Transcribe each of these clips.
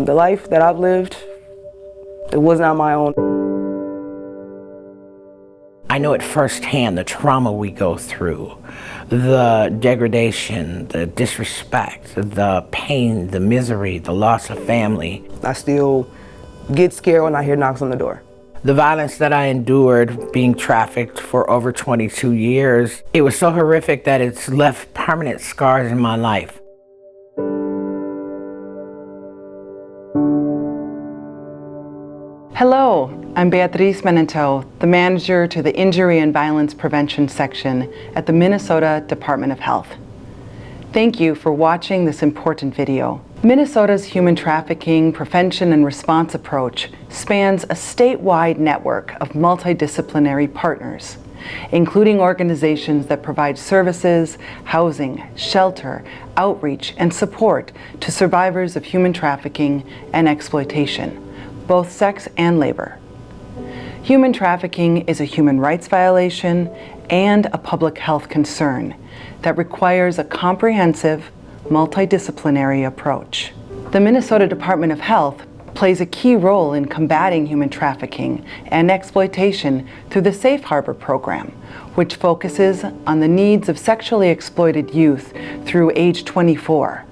The life that I've lived, it was not my own. I know it firsthand, the trauma we go through, the degradation, the disrespect, the pain, the misery, the loss of family. I still get scared when I hear knocks on the door. The violence that I endured being trafficked for over 22 years, it was so horrific that it's left permanent scars in my life. Hello, I'm Beatriz Menento, the manager to the Injury and Violence Prevention section at the Minnesota Department of Health. Thank you for watching this important video. Minnesota's human trafficking prevention and response approach spans a statewide network of multidisciplinary partners, including organizations that provide services, housing, shelter, outreach, and support to survivors of human trafficking and exploitation, both sex and labor. Human trafficking is a human rights violation and a public health concern that requires a comprehensive, multidisciplinary approach. The Minnesota Department of Health plays a key role in combating human trafficking and exploitation through the Safe Harbor program, which focuses on the needs of sexually exploited youth through age 24,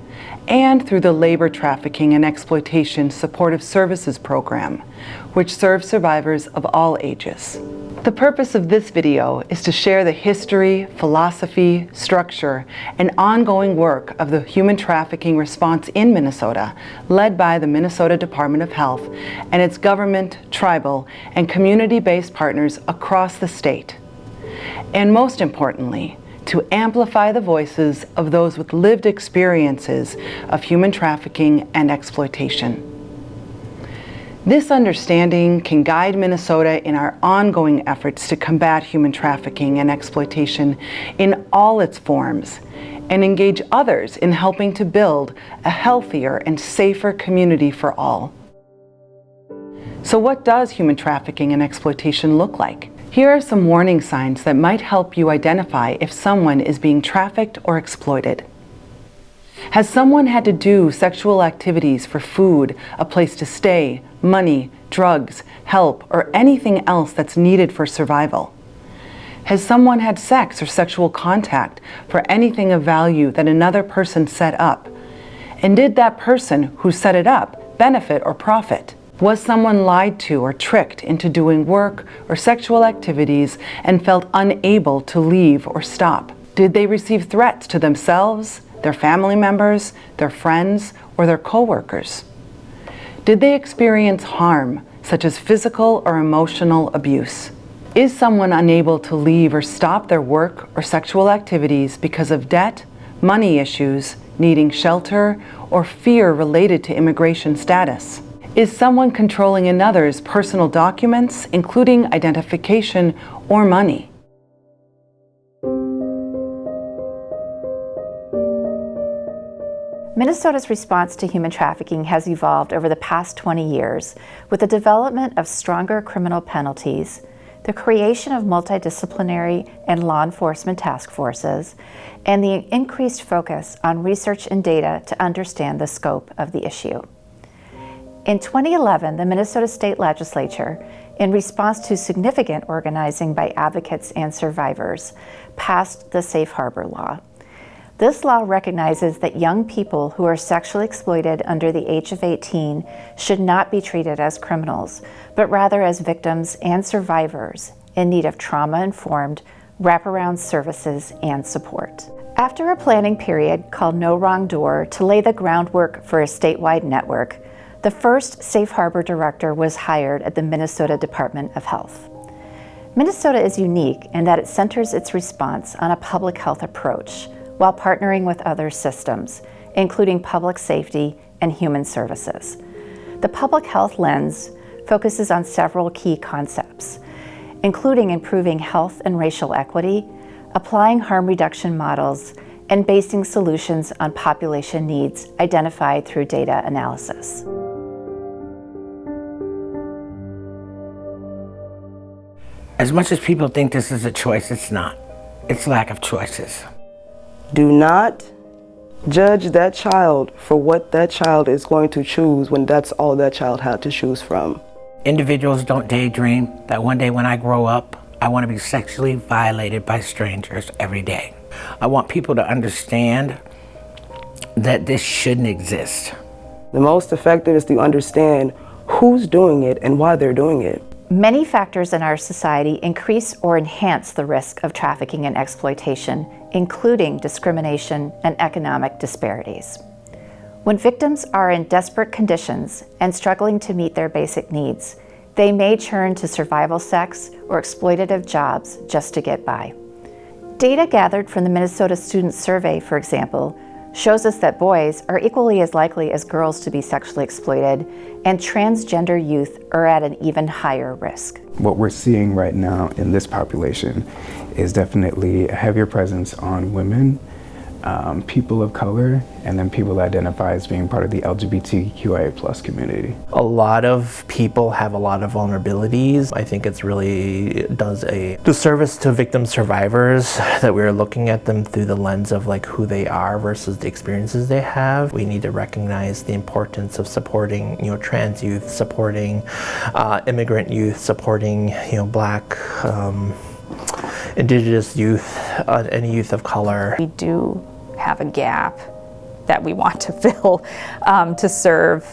and through the Labor Trafficking and Exploitation Supportive Services Program, which serves survivors of all ages. The purpose of this video is to share the history, philosophy, structure, and ongoing work of the human trafficking response in Minnesota, led by the Minnesota Department of Health and its government, tribal, and community-based partners across the state. And most importantly, to amplify the voices of those with lived experiences of human trafficking and exploitation. This understanding can guide Minnesota in our ongoing efforts to combat human trafficking and exploitation in all its forms, and engage others in helping to build a healthier and safer community for all. So what does human trafficking and exploitation look like? Here are some warning signs that might help you identify if someone is being trafficked or exploited. Has someone had to do sexual activities for food, a place to stay, money, drugs, help, or anything else that's needed for survival? Has someone had sex or sexual contact for anything of value that another person set up? And did that person who set it up benefit or profit? Was someone lied to or tricked into doing work or sexual activities and felt unable to leave or stop? Did they receive threats to themselves, their family members, their friends, or their coworkers? Did they experience harm, such as physical or emotional abuse? Is someone unable to leave or stop their work or sexual activities because of debt, money issues, needing shelter, or fear related to immigration status? Is someone controlling another's personal documents, including identification or money? Minnesota's response to human trafficking has evolved over the past 20 years with the development of stronger criminal penalties, the creation of multidisciplinary and law enforcement task forces, and the increased focus on research and data to understand the scope of the issue. In 2011, the Minnesota State Legislature, in response to significant organizing by advocates and survivors, passed the Safe Harbor Law. This law recognizes that young people who are sexually exploited under the age of 18 should not be treated as criminals, but rather as victims and survivors in need of trauma-informed, wraparound services and support. After a planning period called No Wrong Door to lay the groundwork for a statewide network, the first Safe Harbor director was hired at the Minnesota Department of Health. Minnesota is unique in that it centers its response on a public health approach while partnering with other systems, including public safety and human services. The public health lens focuses on several key concepts, including improving health and racial equity, applying harm reduction models, and basing solutions on population needs identified through data analysis. As much as people think this is a choice, it's not. It's lack of choices. Do not Judge that child for what that child is going to choose when that's all that child had to choose from. Individuals don't daydream that one day when I grow up, I want to be sexually violated by strangers every day. I want people to understand that this shouldn't exist. The most effective is to understand who's doing it and why they're doing it. Many factors in our society increase or enhance the risk of trafficking and exploitation, including discrimination and economic disparities. When victims are in desperate conditions and struggling to meet their basic needs, they may turn to survival sex or exploitative jobs just to get by. Data gathered from the Minnesota Student Survey, for example, shows us that boys are equally as likely as girls to be sexually exploited, and transgender youth are at an even higher risk. What we're seeing right now in this population is definitely a heavier presence on women, people of color, and then people that identify as being part of the LGBTQIA+ community. A lot of people have a lot of vulnerabilities. I think it's really does a disservice to victim survivors that we're looking at them through the lens of like who they are versus the experiences they have. We need to recognize the importance of supporting, trans youth, supporting immigrant youth, supporting, Black, Indigenous youth, any youth of color. We do have a gap that we want to fill to serve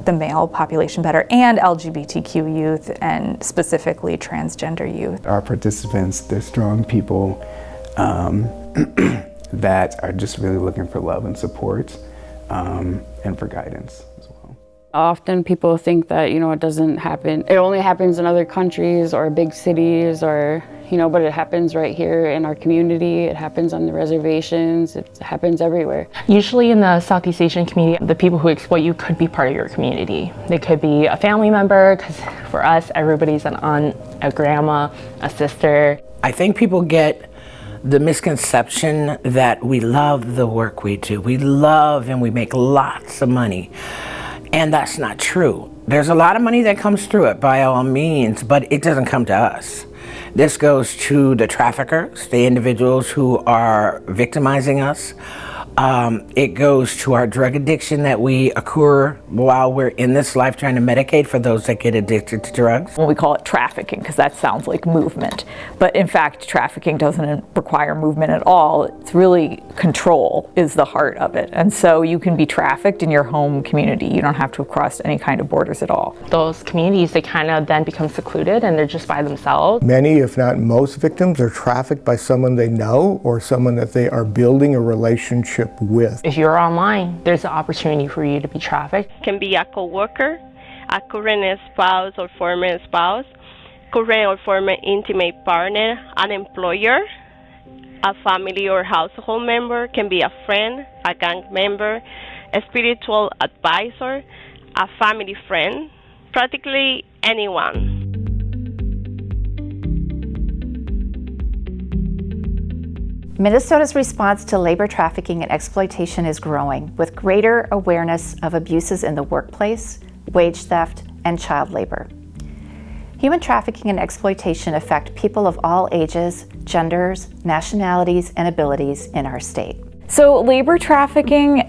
the male population better and LGBTQ youth and specifically transgender youth. Our participants, they're strong people that are just really looking for love and support and for guidance as well. Often people think that, it doesn't happen. It only happens in other countries or big cities or, but it happens right here in our community. It happens on the reservations. It happens everywhere. Usually in the Southeast Asian community, the people who exploit you could be part of your community. They could be a family member, because for us, everybody's an aunt, a grandma, a sister. I think people get the misconception that we love the work we do. We love and we make lots of money. And that's not true. There's a lot of money that comes through it by all means, but it doesn't come to us. This goes to the traffickers, the individuals who are victimizing us. It goes to our drug addiction that we accrue while we're in this life trying to medicate for those that get addicted to drugs. Well, we call it trafficking because that sounds like movement. But in fact, trafficking doesn't require movement at all. It's really control is the heart of it. And so you can be trafficked in your home community. You don't have to have crossed any kind of borders at all. Those communities, they kind of then become secluded and they're just by themselves. Many, if not most victims, are trafficked by someone they know or someone that they are building a relationship with. If you're online, there's an opportunity for you to be trafficked. Can be a co-worker, a current spouse or former spouse, current or former intimate partner, an employer, a family or household member, can be a friend, a gang member, a spiritual advisor, a family friend, practically anyone. Minnesota's response to labor trafficking and exploitation is growing, with greater awareness of abuses in the workplace, wage theft, and child labor. Human trafficking and exploitation affect people of all ages, genders, nationalities, and abilities in our state. So labor trafficking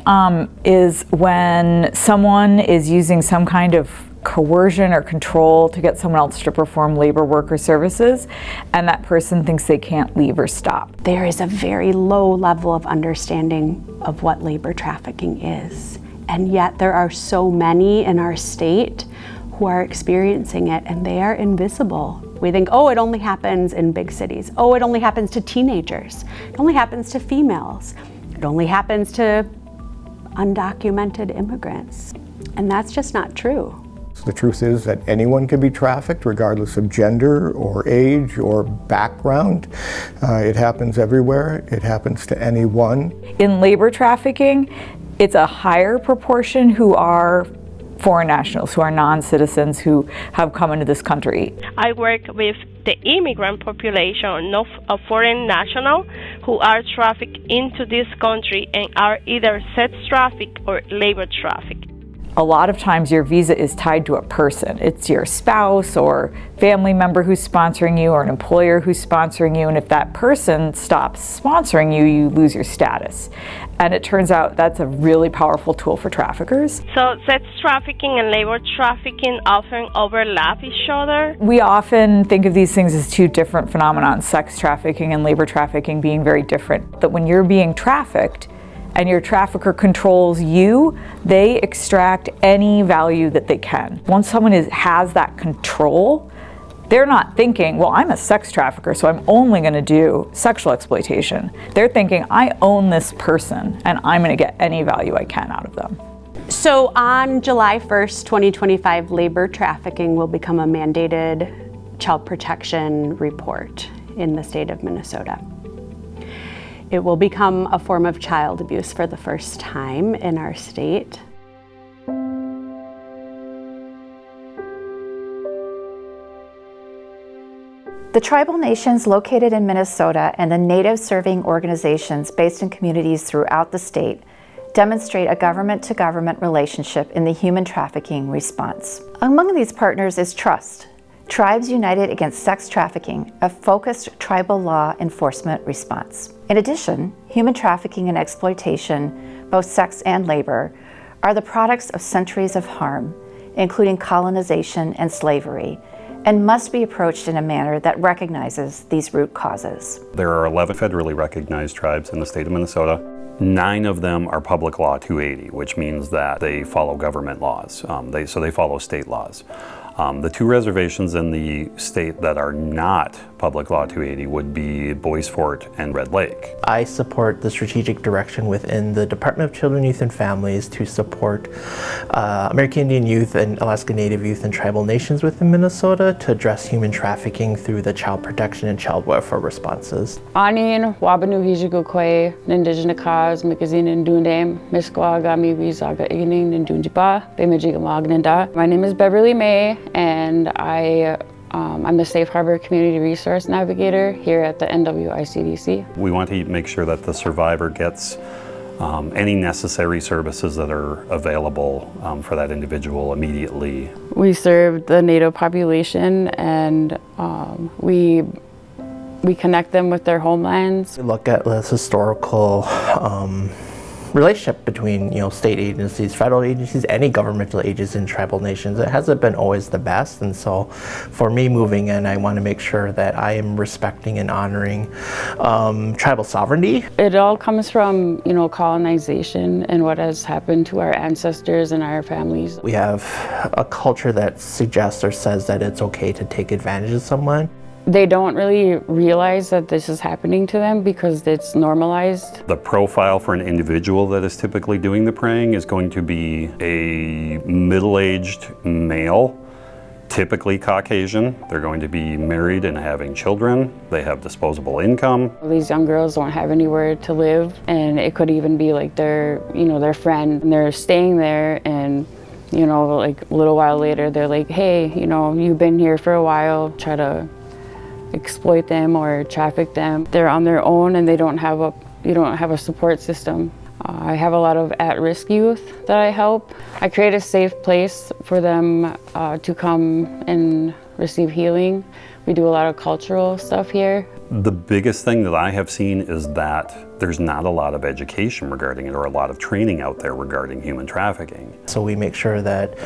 is when someone is using some kind of coercion or control to get someone else to perform labor work or services, and that person thinks they can't leave or stop. There is a very low level of understanding of what labor trafficking is, and yet there are so many in our state who are experiencing it, and they are invisible. We think, oh, it only happens in big cities. Oh, it only happens to teenagers. It only happens to females. It only happens to undocumented immigrants. And that's just not true. The truth is that anyone can be trafficked regardless of gender or age or background. It happens everywhere. It happens to anyone. In labor trafficking, it's a higher proportion who are foreign nationals, who are non-citizens who have come into this country. I work with the immigrant population, not a foreign national, who are trafficked into this country and are either sex trafficked or labor trafficked. A lot of times your visa is tied to a person. It's your spouse or family member who's sponsoring you or an employer who's sponsoring you, and if that person stops sponsoring you, you lose your status. And it turns out that's a really powerful tool for traffickers. So sex trafficking and labor trafficking often overlap each other. We often think of these things as two different phenomena, sex trafficking and labor trafficking being very different. That when you're being trafficked, and your trafficker controls you, they extract any value that they can. Once someone has that control, they're not thinking, well, I'm a sex trafficker, so I'm only gonna do sexual exploitation. They're thinking, I own this person, and I'm gonna get any value I can out of them. So on July 1st, 2025, labor trafficking will become a mandated child protection report in the state of Minnesota. It will become a form of child abuse for the first time in our state. The tribal nations located in Minnesota and the Native serving organizations based in communities throughout the state demonstrate a government-to-government relationship in the human trafficking response. Among these partners is trust. Tribes United Against Sex Trafficking, a focused tribal law enforcement response. In addition, human trafficking and exploitation, both sex and labor, are the products of centuries of harm, including colonization and slavery, and must be approached in a manner that recognizes these root causes. There are 11 federally recognized tribes in the state of Minnesota. 9 of them are public law 280, which means that they follow government laws. So they follow state laws. The 2 reservations in the state that are not public law 280 would be Boys Fort and Red Lake. I support the strategic direction within the Department of Children, Youth, and Families to support American Indian youth and Alaska Native youth and tribal nations within Minnesota to address human trafficking through the child protection and child welfare responses. Anin, Wabanu Hijigukwe, Nindigenous, Mikazin and Dundam, Misquaga, Mibizaga Igning, and Dunjiba, Bemajigamagninda. My name is Beverly May, and I'm the Safe Harbor Community Resource Navigator here at the NWICDC. We want to make sure that the survivor gets any necessary services that are available for that individual immediately. We serve the Native population, and we connect them with their homelands. We look at this historical relationship between state agencies, federal agencies, any governmental agencies in tribal nations. It hasn't been always the best, and so for me moving in, I want to make sure that I am respecting and honoring tribal sovereignty. It all comes from colonization and what has happened to our ancestors and our families. We have a culture that suggests or says that it's okay to take advantage of someone. They don't really realize that this is happening to them because it's normalized. The profile for an individual that is typically doing the preying is going to be a middle-aged male, typically Caucasian. They're going to be married and having children. They have disposable income. These young girls don't have anywhere to live, and it could even be like their friend, and they're staying there, and like a little while later, they're like, hey, you've been here for a while, try to exploit them or traffic them. They're on their own, and you don't have a support system. I have a lot of at-risk youth that I help. I create a safe place for them to come and receive healing. We do a lot of cultural stuff here. The biggest thing that I have seen is that there's not a lot of education regarding it or a lot of training out there regarding human trafficking. So we make sure that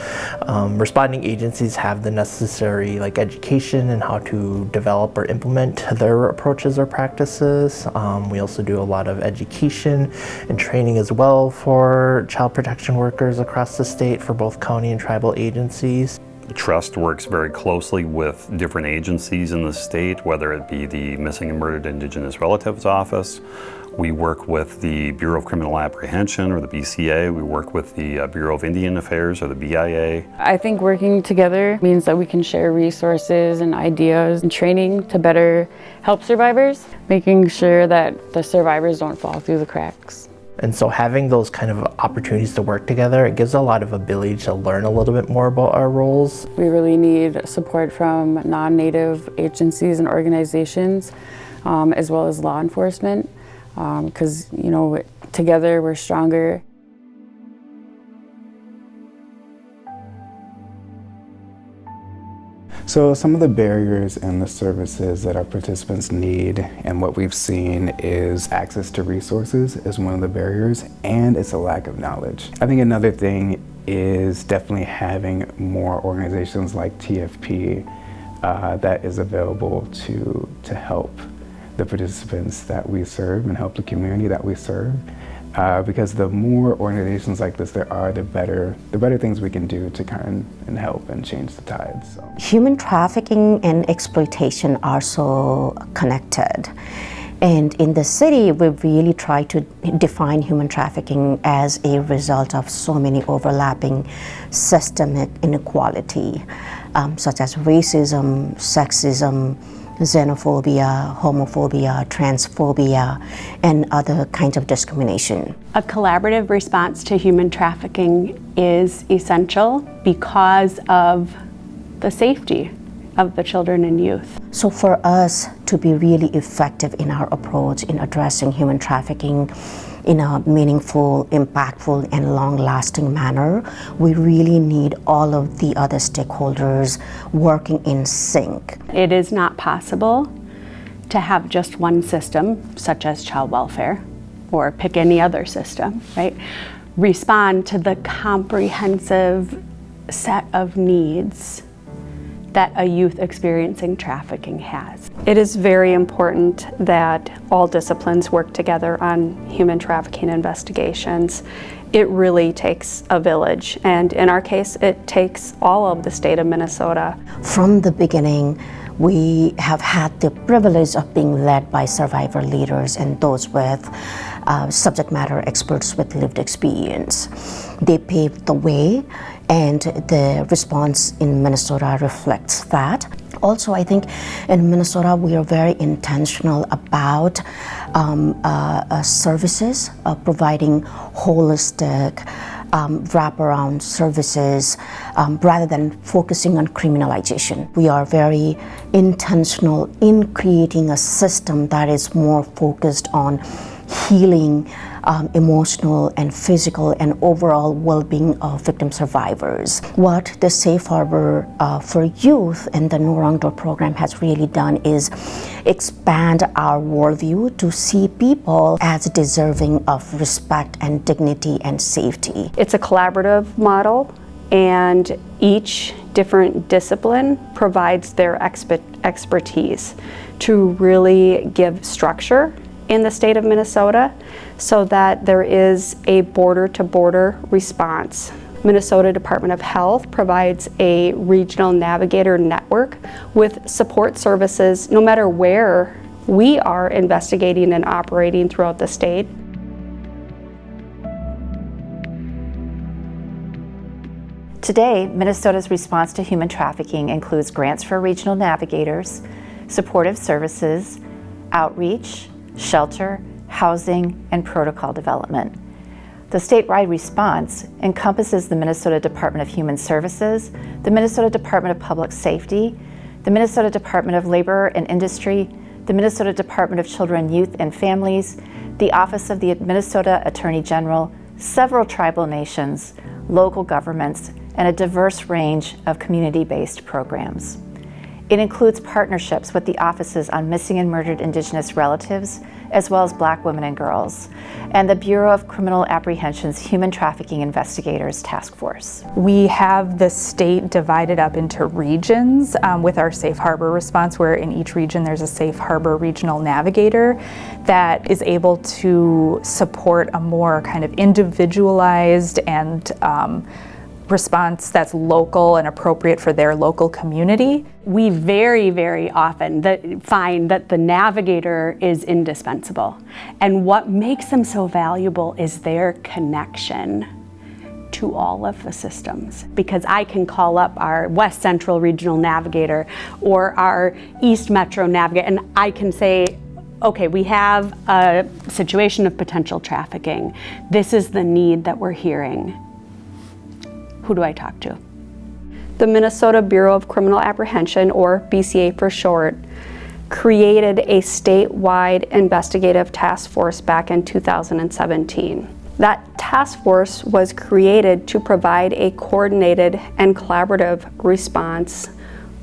responding agencies have the necessary education and how to develop or implement their approaches or practices. We also do a lot of education and training as well for child protection workers across the state for both county and tribal agencies. Trust works very closely with different agencies in the state, whether it be the Missing and Murdered Indigenous Relatives Office. We work with the Bureau of Criminal Apprehension, or the BCA. We work with the Bureau of Indian Affairs, or the BIA. I think working together means that we can share resources and ideas and training to better help survivors, making sure that the survivors don't fall through the cracks. And so having those kind of opportunities to work together, it gives a lot of ability to learn a little bit more about our roles. We really need support from non-Native agencies and organizations, as well as law enforcement, because together we're stronger. So some of the barriers and the services that our participants need, and what we've seen is access to resources is one of the barriers, and it's a lack of knowledge. I think another thing is definitely having more organizations like TFP that is available to help the participants that we serve and help the community that we serve. Because the more organizations like this there are, the better things we can do to kind of help and change the tides. So. Human trafficking and exploitation are so connected. And in the city, we really try to define human trafficking as a result of so many overlapping systemic inequality, such as racism, sexism, xenophobia, homophobia, transphobia, and other kinds of discrimination. A collaborative response to human trafficking is essential because of the safety of the children and youth. So for us to be really effective in our approach in addressing human trafficking in a meaningful, impactful, and long-lasting manner, we really need all of the other stakeholders working in sync. It is not possible to have just one system, such as child welfare, or pick any other system, right? Respond to the comprehensive set of needs that a youth experiencing trafficking has. It is very important that all disciplines work together on human trafficking investigations. It really takes a village, and in our case, it takes all of the state of Minnesota. From the beginning, we have had the privilege of being led by survivor leaders and those with subject matter experts with lived experience. They paved the way, and the response in Minnesota reflects that. Also, I think in Minnesota we are very intentional about services, providing holistic wraparound services rather than focusing on criminalization. We are very intentional in creating a system that is more focused on healing emotional and physical and overall well-being of victim survivors. What the Safe Harbor for Youth and the No Wrong Door program has really done is expand our worldview to see people as deserving of respect and dignity and safety. It's a collaborative model, and each different discipline provides their expertise to really give structure in the state of Minnesota so that there is a border-to-border response. Minnesota Department of Health provides a regional navigator network with support services no matter where we are investigating and operating throughout the state. Today, Minnesota's response to human trafficking includes grants for regional navigators, supportive services, outreach, shelter, housing, and protocol development. The statewide response encompasses the Minnesota Department of Human Services, the Minnesota Department of Public Safety, the Minnesota Department of Labor and Industry, the Minnesota Department of Children, Youth, and Families, the Office of the Minnesota Attorney General, several tribal nations, local governments, and a diverse range of community-based programs. It includes partnerships with the offices on missing and murdered Indigenous relatives, as well as Black women and girls, and the Bureau of Criminal Apprehension's Human Trafficking Investigators Task Force. We have the state divided up into regions with our Safe Harbor response, where in each region there's a Safe Harbor regional navigator that is able to support a more kind of individualized and response that's local and appropriate for their local community. We very, very often find that the navigator is indispensable. And what makes them so valuable is their connection to all of the systems. Because I can call up our West Central Regional Navigator or our East Metro Navigator, and I can say, okay, we have a situation of potential trafficking. This is the need that we're hearing. Who do I talk to? The Minnesota Bureau of Criminal Apprehension, or BCA for short, created a statewide investigative task force back in 2017. That task force was created to provide a coordinated and collaborative response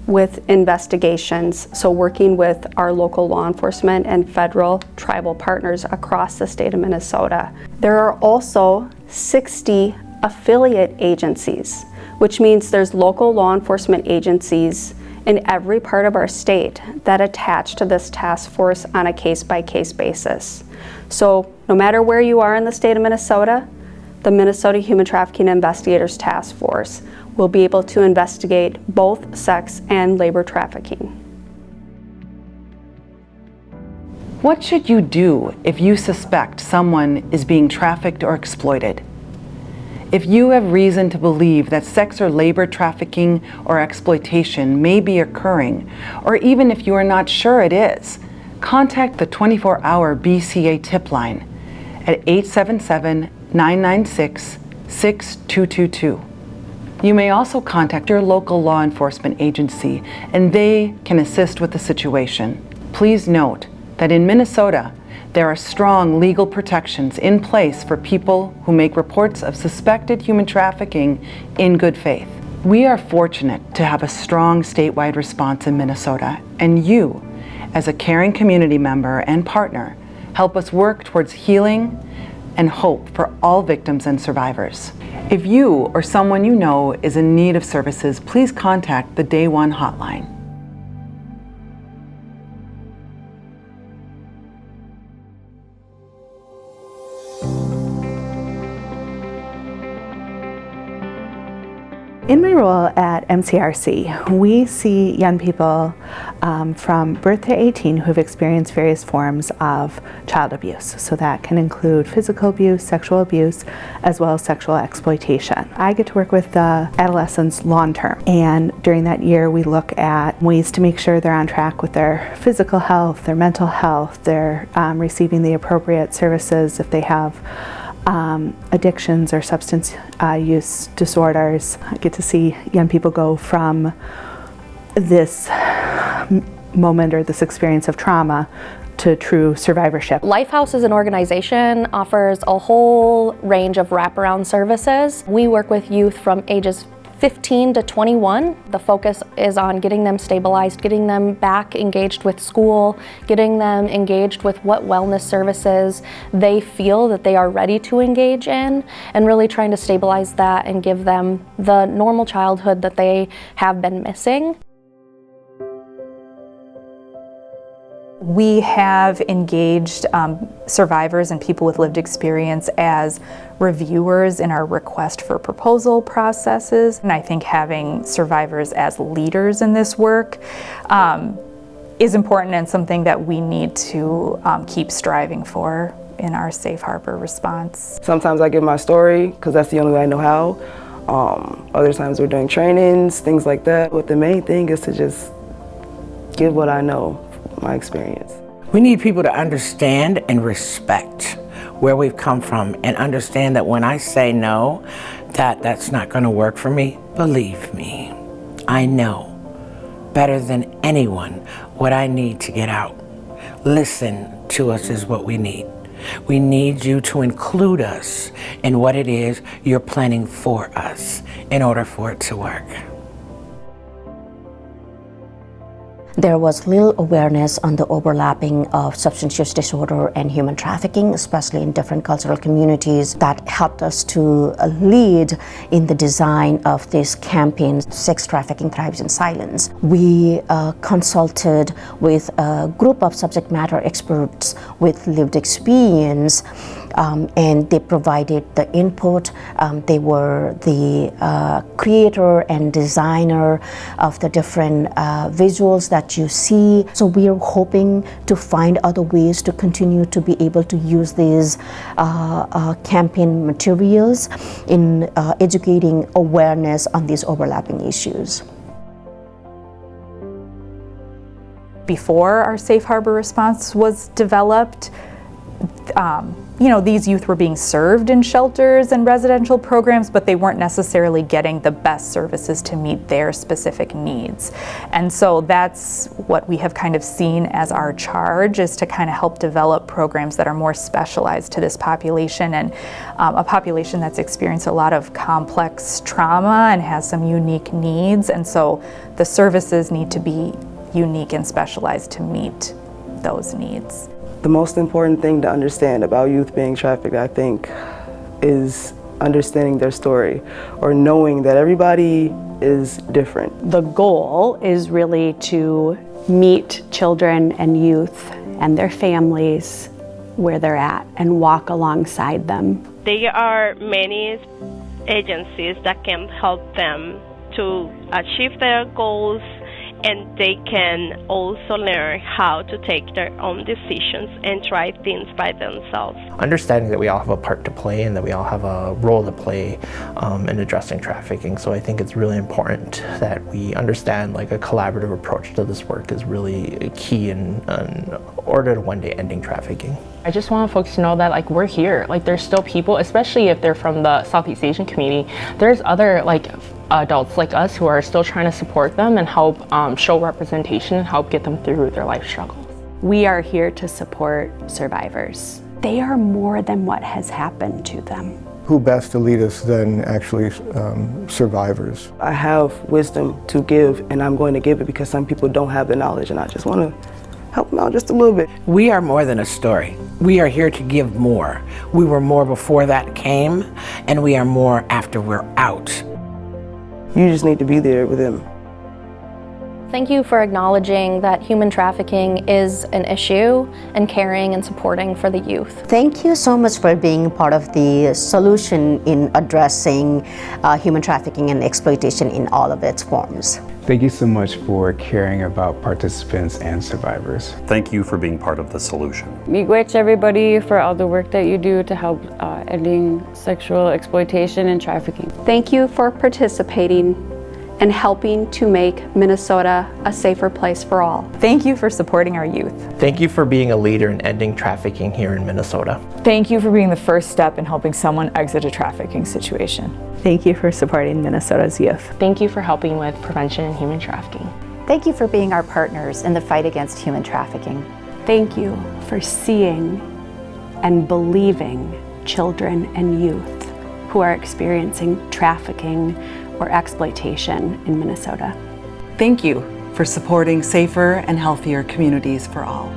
with investigations, so working with our local law enforcement and federal tribal partners across the state of Minnesota. There are also 60 affiliate agencies, which means there's local law enforcement agencies in every part of our state that attach to this task force on a case-by-case basis. So no matter where you are in the state of Minnesota, the Minnesota Human Trafficking Investigators Task Force will be able to investigate both sex and labor trafficking. What should you do if you suspect someone is being trafficked or exploited? If you have reason to believe that sex or labor trafficking or exploitation may be occurring, or even if you are not sure it is, contact the 24-hour BCA tip line at 877-996-6222. You may also contact your local law enforcement agency and they can assist with the situation. Please note that in Minnesota, there are strong legal protections in place for people who make reports of suspected human trafficking in good faith. We are fortunate to have a strong statewide response in Minnesota, and you, as a caring community member and partner, help us work towards healing and hope for all victims and survivors. If you or someone you know is in need of services, please contact the Day One hotline. In my role at MCRC, we see young people from birth to 18 who have experienced various forms of child abuse. So that can include physical abuse, sexual abuse, as well as sexual exploitation. I get to work with the adolescents long term, and during that year we look at ways to make sure they're on track with their physical health, their mental health, they're receiving the appropriate services if they have addictions or substance use disorders. I get to see young people go from this moment or this experience of trauma to true survivorship. Lifehouse as an organization offers a whole range of wraparound services. We work with youth from ages 15 to 21. The focus is on getting them stabilized, getting them back engaged with school, getting them engaged with what wellness services they feel that they are ready to engage in, and really trying to stabilize that and give them the normal childhood that they have been missing. We have engaged survivors and people with lived experience as reviewers in our request for proposal processes. And I think having survivors as leaders in this work is important and something that we need to keep striving for in our safe harbor response. Sometimes I give my story because that's the only way I know how. Other times we're doing trainings, things like that. But the main thing is to just give what I know. My experience. We need people to understand and respect where we've come from and understand that when I say no, that's not going to work for me. Believe me, I know better than anyone what I need to get out. Listen to us is what we need. We need you to include us in what it is you're planning for us in order for it to work. There was little awareness on the overlapping of substance use disorder and human trafficking, especially in different cultural communities. That helped us to lead in the design of this campaign, Sex Trafficking Thrives in Silence. We consulted with a group of subject matter experts with lived experience, and they provided the input. They were the creator and designer of the different visuals that you see. So we are hoping to find other ways to continue to be able to use these campaign materials in educating awareness on these overlapping issues. Before our safe harbor response was developed, these youth were being served in shelters and residential programs, but they weren't necessarily getting the best services to meet their specific needs. And so that's what we have kind of seen as our charge, is to kind of help develop programs that are more specialized to this population, and a population that's experienced a lot of complex trauma and has some unique needs. And so the services need to be unique and specialized to meet those needs. The most important thing to understand about youth being trafficked, I think, is understanding their story, or knowing that everybody is different. The goal is really to meet children and youth and their families where they're at and walk alongside them. There are many agencies that can help them to achieve their goals, and they can also learn how to take their own decisions and try things by themselves. Understanding that we all have a part to play and that we all have a role to play in addressing trafficking. So I think it's really important that we understand like a collaborative approach to this work is really key in order to one day ending trafficking. I just want folks to know that like we're here. Like there's still people, especially if they're from the Southeast Asian community, there's other like adults like us who are still trying to support them and help show representation and help get them through their life struggles. We are here to support survivors. They are more than what has happened to them. Who best to lead us than actually survivors? I have wisdom to give, and I'm going to give it because some people don't have the knowledge, and I just want to help them out just a little bit. We are more than a story. We are here to give more. We were more before that came, and we are more after we're out. You just need to be there with them. Thank you for acknowledging that human trafficking is an issue and caring and supporting for the youth. Thank you so much for being part of the solution in addressing human trafficking and exploitation in all of its forms. Thank you so much for caring about participants and survivors. Thank you for being part of the solution. Miigwech everybody for all the work that you do to help ending sexual exploitation and trafficking. Thank you for participating and helping to make Minnesota a safer place for all. Thank you for supporting our youth. Thank you for being a leader in ending trafficking here in Minnesota. Thank you for being the first step in helping someone exit a trafficking situation. Thank you for supporting Minnesota's youth. Thank you for helping with prevention and human trafficking. Thank you for being our partners in the fight against human trafficking. Thank you for seeing and believing children and youth who are experiencing trafficking or exploitation in Minnesota. Thank you for supporting safer and healthier communities for all.